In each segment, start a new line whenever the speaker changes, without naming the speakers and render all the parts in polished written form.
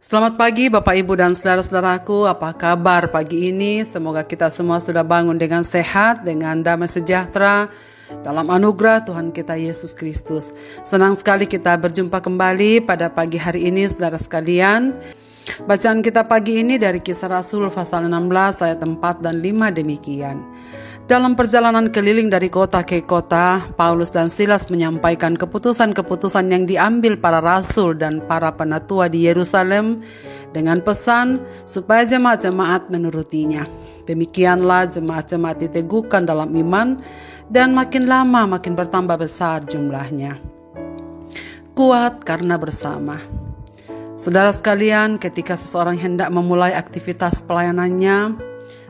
Selamat pagi Bapak Ibu dan saudara-saudaraku, apa kabar pagi ini? Semoga kita semua sudah bangun dengan sehat, dengan damai sejahtera dalam anugerah Tuhan kita Yesus Kristus. Senang sekali kita berjumpa kembali pada pagi hari ini saudara sekalian. Bacaan kita pagi ini dari Kisah Rasul pasal 16 ayat 4 dan 5 demikian. Dalam perjalanan keliling dari kota ke kota, Paulus dan Silas menyampaikan keputusan-keputusan yang diambil para rasul dan para penatua di Yerusalem dengan pesan supaya jemaat-jemaat menurutinya. Demikianlah jemaat-jemaat diteguhkan dalam iman dan makin lama makin bertambah besar jumlahnya. Kuat karena bersama. Saudara sekalian, ketika seseorang hendak memulai aktivitas pelayanannya,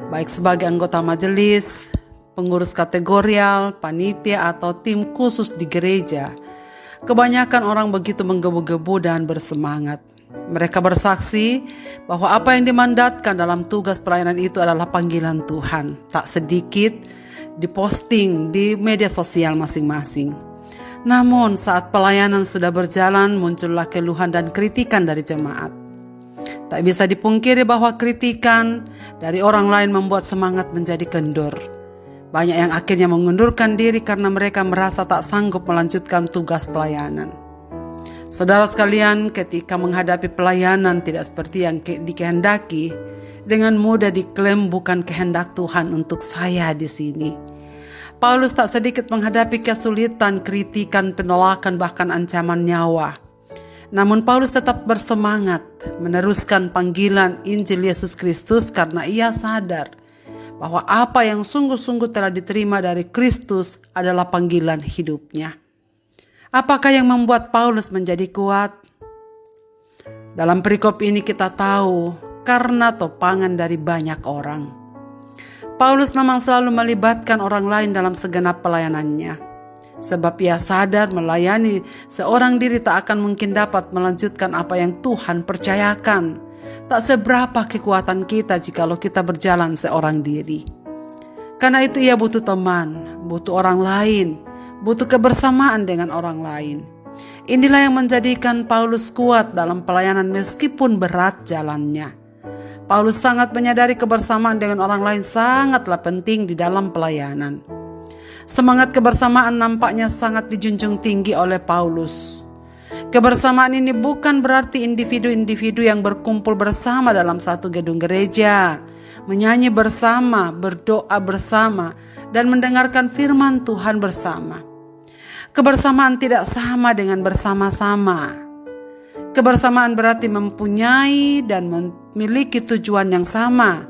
baik sebagai anggota majelis, pengurus kategorial, panitia atau tim khusus di gereja, kebanyakan orang begitu menggebu-gebu dan bersemangat. Mereka bersaksi bahwa apa yang dimandatkan dalam tugas pelayanan itu adalah panggilan Tuhan. Tak sedikit diposting di media sosial masing-masing. Namun saat pelayanan sudah berjalan, muncullah keluhan dan kritikan dari jemaat. Tak bisa dipungkiri bahwa kritikan dari orang lain membuat semangat menjadi kendur. Banyak yang akhirnya mengundurkan diri karena mereka merasa tak sanggup melanjutkan tugas pelayanan. Saudara sekalian, ketika menghadapi pelayanan tidak seperti yang dikehendaki, dengan mudah diklaim bukan kehendak Tuhan untuk saya di sini. Paulus tak sedikit menghadapi kesulitan, kritikan, penolakan, bahkan ancaman nyawa. Namun Paulus tetap bersemangat meneruskan panggilan Injil Yesus Kristus karena ia sadar bahwa apa yang sungguh-sungguh telah diterima dari Kristus adalah panggilan hidupnya. Apakah yang membuat Paulus menjadi kuat? Dalam perikop ini kita tahu karena topangan dari banyak orang. Paulus memang selalu melibatkan orang lain dalam segenap pelayanannya. Sebab ia sadar melayani seorang diri tak akan mungkin dapat melanjutkan apa yang Tuhan percayakan. Tak seberapa kekuatan kita jikalau kita berjalan seorang diri. Karena itu ia butuh teman, butuh orang lain, butuh kebersamaan dengan orang lain. Inilah yang menjadikan Paulus kuat dalam pelayanan meskipun berat jalannya. Paulus sangat menyadari kebersamaan dengan orang lain sangatlah penting di dalam pelayanan. Semangat kebersamaan nampaknya sangat dijunjung tinggi oleh Paulus. Kebersamaan ini bukan berarti individu-individu yang berkumpul bersama dalam satu gedung gereja, menyanyi bersama, berdoa bersama, dan mendengarkan firman Tuhan bersama. Kebersamaan tidak sama dengan bersama-sama. Kebersamaan berarti mempunyai dan memiliki tujuan yang sama,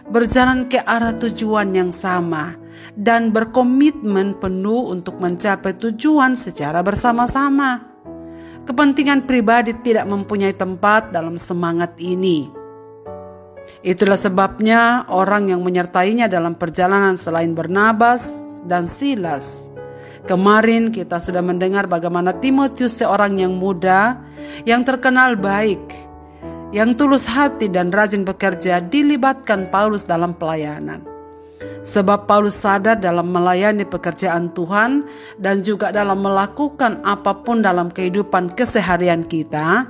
berjalan ke arah tujuan yang sama, dan berkomitmen penuh untuk mencapai tujuan secara bersama-sama. Kepentingan pribadi tidak mempunyai tempat dalam semangat ini. Itulah sebabnya orang yang menyertainya dalam perjalanan selain Barnabas dan Silas. Kemarin kita sudah mendengar bagaimana Timotius, seorang yang muda, yang terkenal baik, yang tulus hati dan rajin bekerja, dilibatkan Paulus dalam pelayanan. Sebab Paulus sadar dalam melayani pekerjaan Tuhan dan juga dalam melakukan apapun dalam kehidupan keseharian kita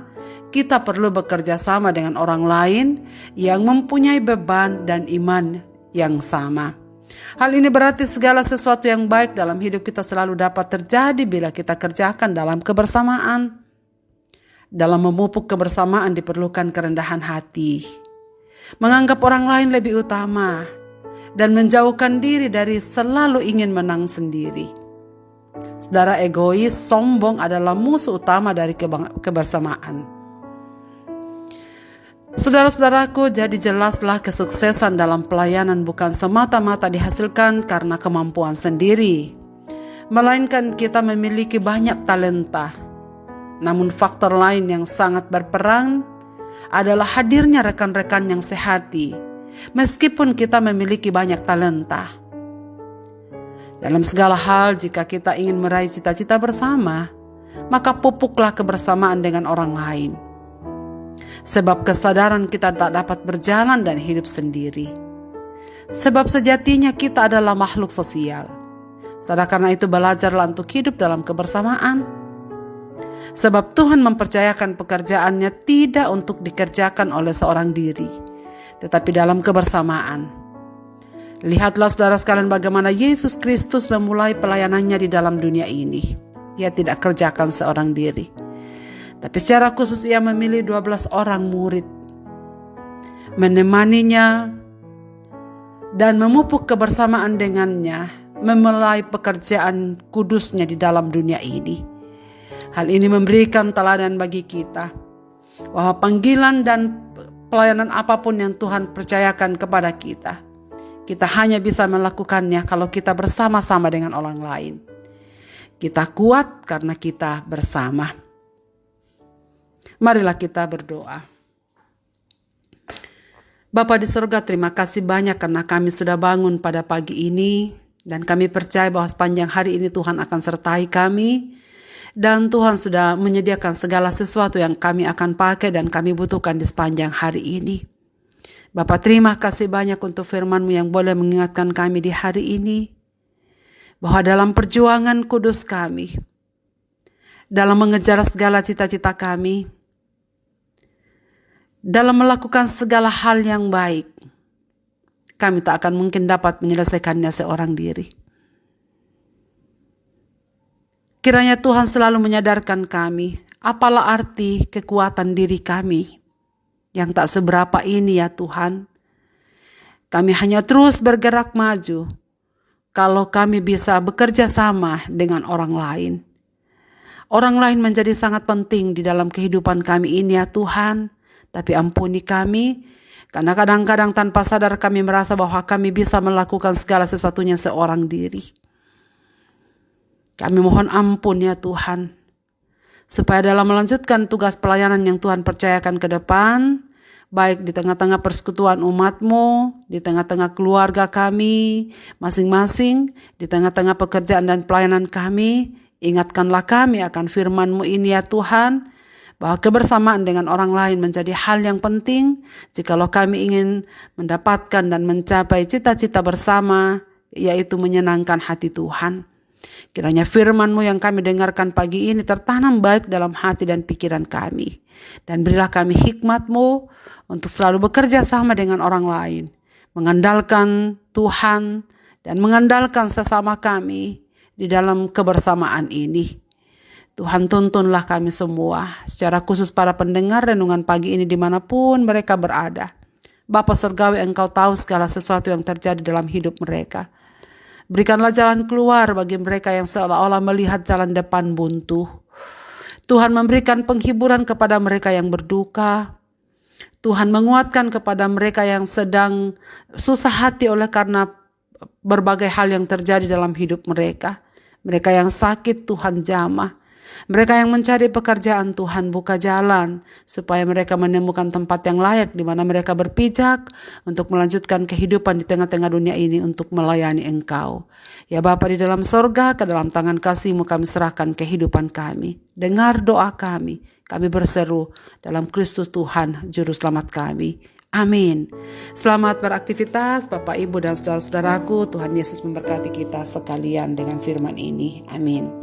perlu bekerja sama dengan orang lain yang mempunyai beban dan iman yang sama. Hal ini berarti segala sesuatu yang baik dalam hidup kita selalu dapat terjadi bila kita kerjakan dalam kebersamaan. Dalam memupuk kebersamaan diperlukan kerendahan hati, menganggap orang lain lebih utama, dan menjauhkan diri dari selalu ingin menang sendiri. Saudara, egois, sombong adalah musuh utama dari kebersamaan. Saudara-saudaraku, jadi jelaslah kesuksesan dalam pelayanan bukan semata-mata dihasilkan karena kemampuan sendiri, melainkan kita memiliki banyak talenta. Namun faktor lain yang sangat berperan adalah hadirnya rekan-rekan yang sehati, meskipun kita memiliki banyak talenta. Dalam segala hal, jika kita ingin meraih cita-cita bersama, maka pupuklah kebersamaan dengan orang lain. Sebab kesadaran kita tak dapat berjalan dan hidup sendiri. Sebab sejatinya kita adalah makhluk sosial. Karena itu belajarlah untuk hidup dalam kebersamaan. Sebab Tuhan mempercayakan pekerjaannya tidak untuk dikerjakan oleh seorang diri, tetapi dalam kebersamaan. Lihatlah saudara sekalian bagaimana Yesus Kristus memulai pelayanannya di dalam dunia ini. Ia tidak kerjakan seorang diri, tapi secara khusus ia memilih 12 orang murid, menemaninya dan memupuk kebersamaan dengannya, memulai pekerjaan kudusnya di dalam dunia ini. Hal ini memberikan teladan bagi kita bahwa panggilan dan pelayanan apapun yang Tuhan percayakan kepada kita, kita hanya bisa melakukannya kalau kita bersama-sama dengan orang lain. Kita kuat karena kita bersama. Marilah kita berdoa. Bapa di surga, terima kasih banyak karena kami sudah bangun pada pagi ini, dan kami percaya bahwa sepanjang hari ini Tuhan akan sertai kami. Dan Tuhan sudah menyediakan segala sesuatu yang kami akan pakai dan kami butuhkan di sepanjang hari ini. Bapa, terima kasih banyak untuk firman-Mu yang boleh mengingatkan kami di hari ini, bahwa dalam perjuangan kudus kami, dalam mengejar segala cita-cita kami, dalam melakukan segala hal yang baik, kami tak akan mungkin dapat menyelesaikannya seorang diri. Kiranya Tuhan selalu menyadarkan kami, apalah arti kekuatan diri kami yang tak seberapa ini ya Tuhan. Kami hanya terus bergerak maju kalau kami bisa bekerja sama dengan orang lain. Orang lain menjadi sangat penting di dalam kehidupan kami ini ya Tuhan. Tapi ampuni kami, karena kadang-kadang tanpa sadar kami merasa bahwa kami bisa melakukan segala sesuatunya seorang diri. Kami mohon ampun ya Tuhan, supaya dalam melanjutkan tugas pelayanan yang Tuhan percayakan ke depan, baik di tengah-tengah persekutuan umat-Mu, di tengah-tengah keluarga kami masing-masing, di tengah-tengah pekerjaan dan pelayanan kami, ingatkanlah kami akan firman-Mu ini ya Tuhan, bahwa kebersamaan dengan orang lain menjadi hal yang penting jikalau kami ingin mendapatkan dan mencapai cita-cita bersama, yaitu menyenangkan hati Tuhan. Kiranya firman-Mu yang kami dengarkan pagi ini tertanam baik dalam hati dan pikiran kami. Dan berilah kami hikmat-Mu untuk selalu bekerja sama dengan orang lain, mengandalkan Tuhan dan mengandalkan sesama kami di dalam kebersamaan ini. Tuhan, tuntunlah kami semua, secara khusus para pendengar renungan pagi ini dimanapun mereka berada. Bapa Surgawi, Engkau tahu segala sesuatu yang terjadi dalam hidup mereka. Berikanlah jalan keluar bagi mereka yang seolah-olah melihat jalan depan buntu. Tuhan, memberikan penghiburan kepada mereka yang berduka. Tuhan, menguatkan kepada mereka yang sedang susah hati oleh karena berbagai hal yang terjadi dalam hidup mereka. Mereka yang sakit, Tuhan jamah. Mereka yang mencari pekerjaan, Tuhan buka jalan supaya mereka menemukan tempat yang layak di mana mereka berpijak untuk melanjutkan kehidupan di tengah-tengah dunia ini untuk melayani Engkau. Ya Bapa di dalam sorga, ke dalam tangan kasih-Mu kami serahkan kehidupan kami. Dengar doa kami berseru dalam Kristus Tuhan Juru Selamat kami. Amin. Selamat beraktivitas Bapak, Ibu dan saudara-saudaraku. Tuhan Yesus memberkati kita sekalian dengan firman ini. Amin.